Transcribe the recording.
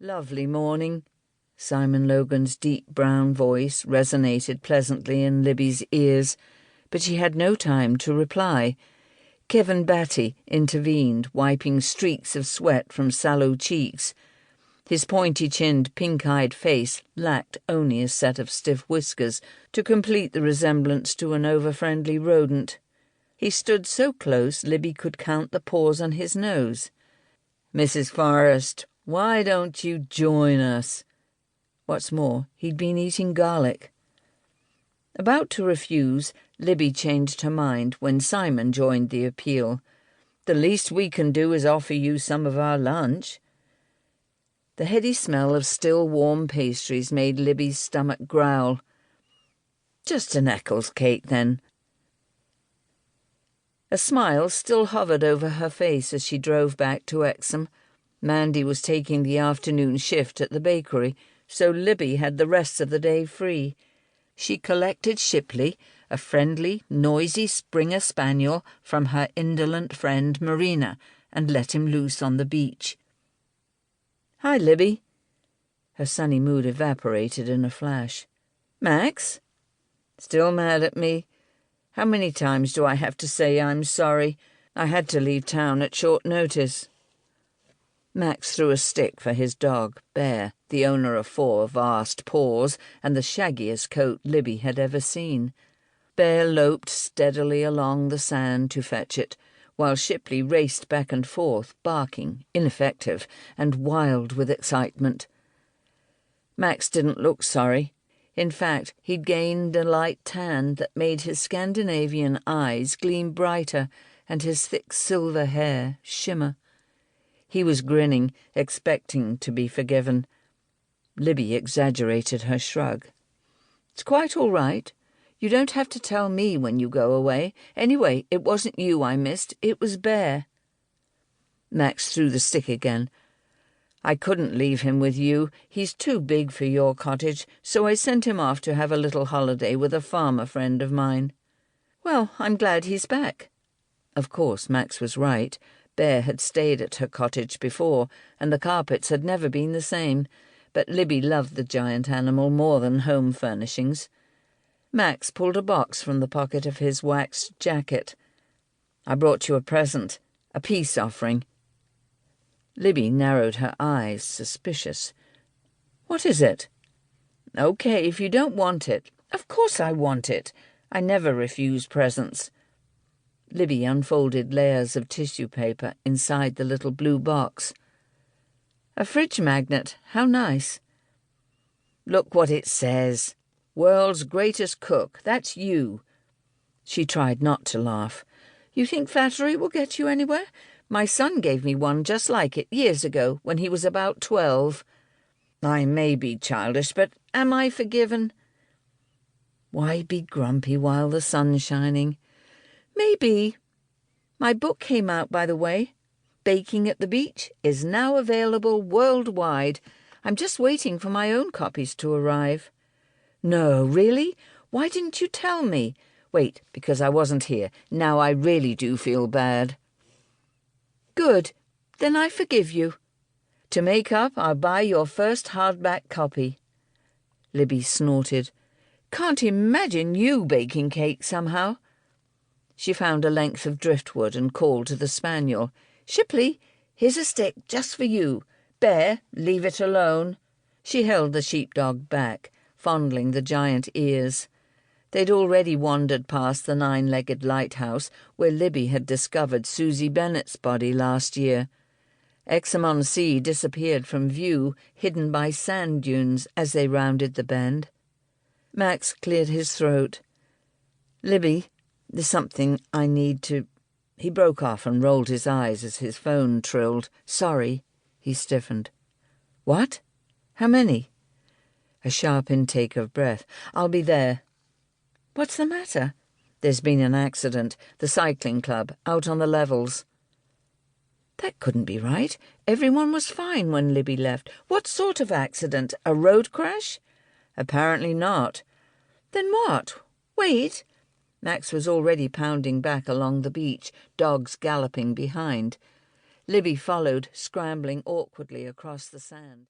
Lovely morning. Simon Logan's deep brown voice resonated pleasantly in Libby's ears, but she had no time to reply. Kevin Batty intervened, wiping streaks of sweat from sallow cheeks. His pointy-chinned, pink-eyed face lacked only a set of stiff whiskers to complete the resemblance to an over-friendly rodent. He stood so close Libby could count the pores on his nose. "Mrs. Forest, why don't you join us?" What's more, he'd been eating garlic. About to refuse, Libby changed her mind when Simon joined the appeal. "The least we can do is offer you some of our lunch." The heady smell of still warm pastries made Libby's stomach growl. "Just an Eccles cake, then." A smile still hovered over her face as she drove back to Exham. Mandy was taking the afternoon shift at the bakery, so Libby had the rest of the day free. She collected Shipley, a friendly, noisy Springer Spaniel, from her indolent friend Marina, and let him loose on the beach. "Hi, Libby." Her sunny mood evaporated in a flash. "Max? Still mad at me? How many times do I have to say I'm sorry? I had to leave town at short notice." Max threw a stick for his dog, Bear, the owner of 4 vast paws and the shaggiest coat Libby had ever seen. Bear loped steadily along the sand to fetch it, while Shipley raced back and forth, barking, ineffective, and wild with excitement. Max didn't look sorry. In fact, he'd gained a light tan that made his Scandinavian eyes gleam brighter and his thick silver hair shimmer. He was grinning, expecting to be forgiven. Libby exaggerated her shrug. "It's quite all right. You don't have to tell me when you go away. Anyway, it wasn't you I missed, it was Bear." Max threw the stick again. "I couldn't leave him with you. He's too big for your cottage, so I sent him off to have a little holiday with a farmer friend of mine." "Well, I'm glad he's back." Of course, Max was right. Bear had stayed at her cottage before, and the carpets had never been the same, but Libby loved the giant animal more than home furnishings. Max pulled a box from the pocket of his waxed jacket. "I brought you a present, a peace offering." Libby narrowed her eyes, suspicious. "What is it?" "Okay, if you don't want it." "Of course I want it. I never refuse presents." Libby unfolded layers of tissue paper inside the little blue box. "A fridge magnet. How nice." "Look what it says. World's greatest cook. That's you." She tried not to laugh. "You think flattery will get you anywhere? My son gave me one just like it years ago when he was about 12. I may be childish, but am I forgiven?" Why be grumpy while the sun's shining? "Maybe. My book came out, by the way. Baking at the Beach is now available worldwide. I'm just waiting for my own copies to arrive." "No, really? Why didn't you tell me?" "Wait, because I wasn't here. Now I really do feel bad." "Good. Then I forgive you. To make up, I'll buy your first hardback copy." Libby snorted. "Can't imagine you baking cake somehow." She found a length of driftwood and called to the spaniel. "Shipley, here's a stick just for you. Bear, leave it alone." She held the sheepdog back, fondling the giant ears. They'd already wandered past the 9-legged lighthouse where Libby had discovered Susie Bennett's body last year. Exham-on-Sea disappeared from view, hidden by sand dunes as they rounded the bend. Max cleared his throat. "Libby, there's something I need to—" He broke off and rolled his eyes as his phone trilled. "Sorry." He stiffened. "What? How many?" A sharp intake of breath. "I'll be there." "What's the matter?" "There's been an accident. The cycling club, out on the levels." That couldn't be right. Everyone was fine when Libby left. What sort of accident? A road crash? Apparently not. Then what? Wait. Max was already pounding back along the beach, dogs galloping behind. Libby followed, scrambling awkwardly across the sand.